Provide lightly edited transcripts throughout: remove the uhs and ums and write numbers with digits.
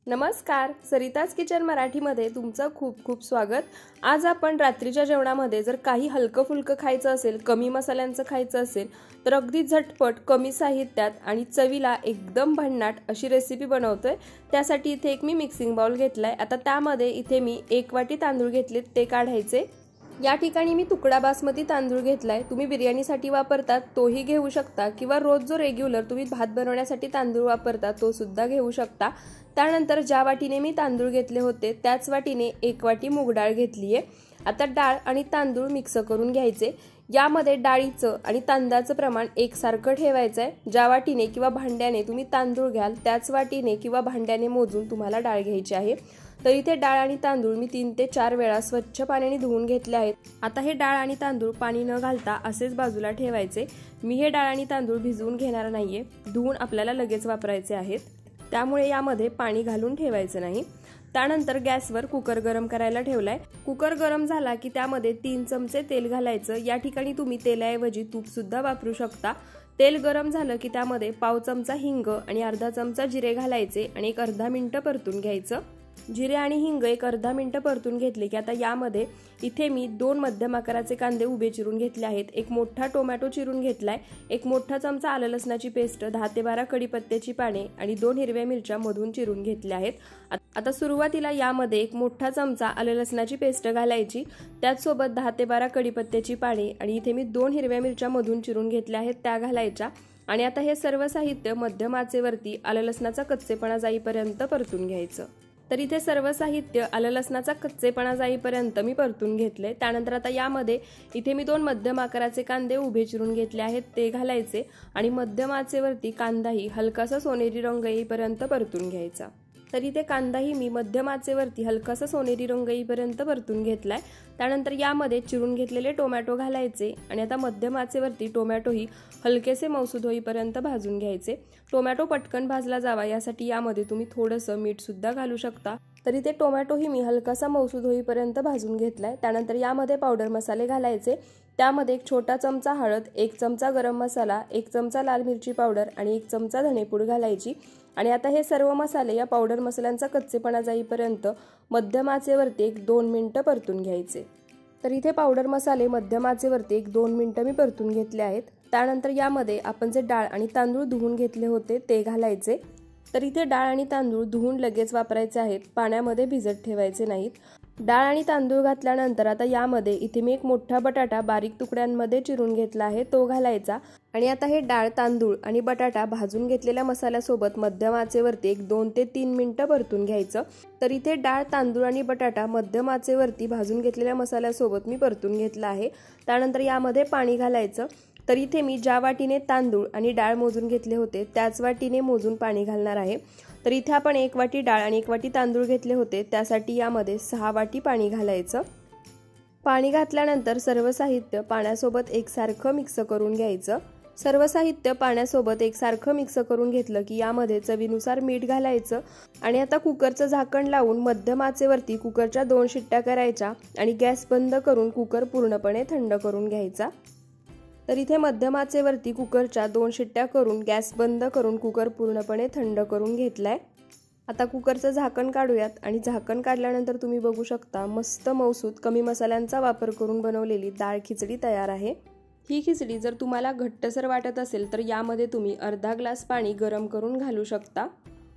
नमस्कार, सरिताज किचन मराठीमध्ये तुमचं खूप खूप स्वागत। आज आपण रात्रीच्या जेवणामध्ये जर काही हलकं फुलकं खायचं असेल, कमी मसाल्यांचं खायचं असेल तर अगदी झटपट, कमी साहित्यात आणि चवीला एकदम भन्नाट अशी रेसिपी बनवतोय। त्यासाठी इथे एक मी मिक्सिंग बाउल घेतलाय। आता त्यामध्ये इथे मी 1 वाटी तांदूळ घेतलेत, ते काढायचे। या ठिकाणी मी तुकडा बासमती तांदूळ घेतलाय। तुम्ही बिर्याणीसाठी वापरतात तोही घेऊ शकता किंवा रोज जो रेग्युलर तुम्ही भात बनवण्यासाठी तांदूळ वापरता तो सुद्धा घेऊ शकता। त्यानंतर ज्या वाटीने मी तांदूळ घेतले होते त्याच वाटीने 1 वाटी मूग डाळ घेतली आहे। आता डाळ आणि तांदूळ मिक्स करून घ्यायचे। यामध्ये डाळीचं आणि तांदळाचं प्रमाण एकसारखं ठेवायचं आहे। ज्या वाटीने किंवा भांड्याने तुम्ही तांदूळ घ्याल त्याच वाटीने किंवा भांड्याने मोजून तुम्हाला डाळ घ्यायची आहे। तर इथे डाळ आणि तांदूळ मी 3 ते 4 वेळा स्वच्छ पाण्याने धुवून घेतले आहेत। आता हे डाळ आणि तांदूळ पाणी न घालता असेच बाजूला ठेवायचे। मी हे डाळ आणि तांदूळ भिजवून घेणार नाहीये, धुवून आपल्याला लगेच वापरायचे आहेत, त्यामुळे यामध्ये पाणी घालून ठेवायचं नाही। त्यानंतर गॅसवर कुकर गरम करायला ठेवलाय। कुकर गरम झाला की त्यामध्ये 3 चमचे तेल घालायचं। या ठिकाणी तुम्ही तेलाऐवजी तूप सुद्धा वापरू शकता। तेल गरम झालं की त्यामध्ये पाव चमचा हिंग आणि अर्धा चमचा जिरे घालायचे आणि एक अर्धा मिनिट परतून घ्यायचं। जिरे आणि हिंग एक अर्धा मिनिट परतून घेतले की आता यामध्ये इथे मी 2 मध्यम आकाराचे कांदे उभे चिरून घेतले आहेत, एक मोठा टोमॅटो चिरून घेतलाय, एक मोठा चमचा आलं लसणाची पेस्ट, 10 ते 12 कढीपत्त्याची पाने आणि 2 हिरव्या मिरच्या मधून चिरून घेतल्या आहेत। आता सुरुवातीला यामध्ये एक मोठा चमचा आलं लसणाची पेस्ट घालायची, त्याचसोबत 10 ते 12 कढीपत्त्याची पाने आणि इथे मी 2 हिरव्या मिरच्या मधून चिरून घेतल्या आहेत त्या घालायच्या। आणि आता हे सर्व साहित्य मध्यम आचेवरती आलं लसणाचा कच्चेपणा जाईपर्यंत परतून घ्यायचं। तर इथे सर्व साहित्य आलं लसणाचा कच्चेपणा जाईपर्यंत मी परतून घेतले। त्यानंतर आता यामध्ये इथे मी 2 मध्यम आकाराचे कांदे उभे चिरून घेतले आहेत ते घालायचे आणि मध्यम आचेवरती कांदाही हलकासा सोनेरी रंग येईपर्यंत परतून घ्यायचा। तर इथे कांदाही मी मध्यम आचेवरती हलकासा सोनेरी रंग येईपर्यंत परतून घेतलाय। त्यानंतर यामध्ये चिरून घेतलेले टोमॅटो घालायचे आणि आता मध्यम आचेवरती टोमॅटोही हलकेसे मऊसूद होईपर्यंत भाजून घ्यायचे। टोमॅटो पटकन भाजला जावा यासाठी यामध्ये तुम्ही थोडंसं मीठ सुद्धा घालू शकता। तर इथे टोमॅटोही मी हलकासा मऊसूद होईपर्यंत भाजून घेतलाय। त्यानंतर यामध्ये पावडर मसाले घालायचे। त्यामध्ये 1 छोटा चमचा हळद, 1 चमचा गरम मसाला, 1 चमचा लाल मिरची पावडर आणि 1 चमचा धनेपूड घालायची। आणि आता हे सर्व मसाले या पावडर मसाल्यांचा कच्चेपणा जाईपर्यंत मध्यम आचेवरती 1-2 मिनिटं परतून घ्यायचे। तर इथे पावडर मसाले मध्यम आचेवरती 1-2 मिनिटं मी परतून घेतले आहेत। त्यानंतर यामध्ये आपण जे डाळ आणि तांदूळ धुवून घेतले होते ते घालायचे। तर इथे डाळ आणि तांदूळ धुवून लगेच वापरायचे आहेत, पाण्यामध्ये भिजत ठेवायचे नाहीत। डाळ आणि तांदूळ घातल्यानंतर आता यामध्ये इथे मी एक मोठा बटाटा बारीक तुकड्यांमध्ये चिरून घेतला आहे तो घालायचा आणि आता हे डाळ, तांदूळ आणि बटाटा भाजून घेतलेल्या मसाल्यासोबत मध्यम आचेवरती 1-2 ते 3 मिनिटं परतून घ्यायचं। तर इथे डाळ, तांदूळ आणि बटाटा मध्यम आचेवरती भाजून घेतलेल्या मसाल्यासोबत मी परतून घेतला आहे। त्यानंतर यामध्ये पाणी घालायचं। तर इथे मी ज्या वाटीने तांदूळ आणि डाळ मोजून घेतले होते त्याच वाटीने मोजून पाणी घालणार आहे। तर इथे आपण 1 वाटी डाळ आणि 1 वाटी तांदूळ घेतले होते त्यासाठी यामध्ये 6 वाटी पाणी घालायचं। पाणी घातल्यानंतर सर्व साहित्य पाण्यासोबत एकसारखं मिक्स करून घ्यायचं। सर्व साहित्य पाण्यासोबत एकसारखं मिक्स करून घेतलं की यामध्ये चवीनुसार मीठ घालायचं आणि आता कुकरचं झाकण लावून मध्यम आचेवरती कुकरच्या 2 शिट्ट्या करायच्या आणि गॅस बंद करून कुकर पूर्णपणे थंड करून घ्यायचा। तर इथे मध्यम आचेवरती कुकरच्या 2 शिट्ट्या करून गॅस बंद करून कुकर पूर्णपणे थंड करून घेतलाय। आता कुकरचं झाकण काढूयात आणि झाकण काढल्यानंतर तुम्ही बघू शकता मस्त मऊसूद कमी मसाल्यांचा वापर करून बनवलेली डाळ खिचडी तयार आहे। ही खिचडी जर तुम्हाला घट्टसर वाटत असेल तर यामध्ये तुम्ही अर्धा ग्लास पाणी गरम करून घालू शकता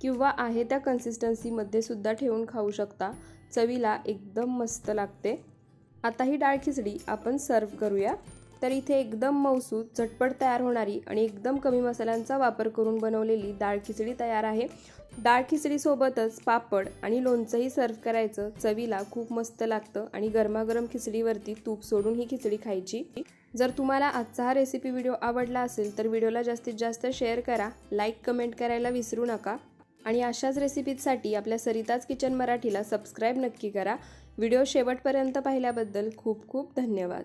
किंवा आहे त्या कन्सिस्टन्सीमध्ये सुद्धा ठेवून खाऊ शकता, चवीला एकदम मस्त लागते। आता ही डाळ खिचडी आपण सर्व करूया। तर इथे एकदम मऊसूद, झटपट तयार होणारी आणि एकदम कमी मसाल्यांचा वापर करून बनवलेली डाळ खिचडी तयार आहे। डाळ खिचडी सोबतच पापड आणि लोणचंही सर्व करायचं, चवीला खूप मस्त लागतं आणि गरमागरम खिचडीवरती तूप सोडून ही खिचडी खायची। जर तुम्हाला आजचा हा रेसिपी व्हिडिओ आवडला असेल तर व्हिडिओला जास्तीत जास्त शेअर करा, लाईक, कमेंट करायला विसरू नका आणि अशाच रेसिपीजसाठी आपल्या सरिताज किचन मराठीला सबस्क्राईब नक्की करा। व्हिडिओ शेवटपर्यंत पाहिल्याबद्दल खूप खूप धन्यवाद।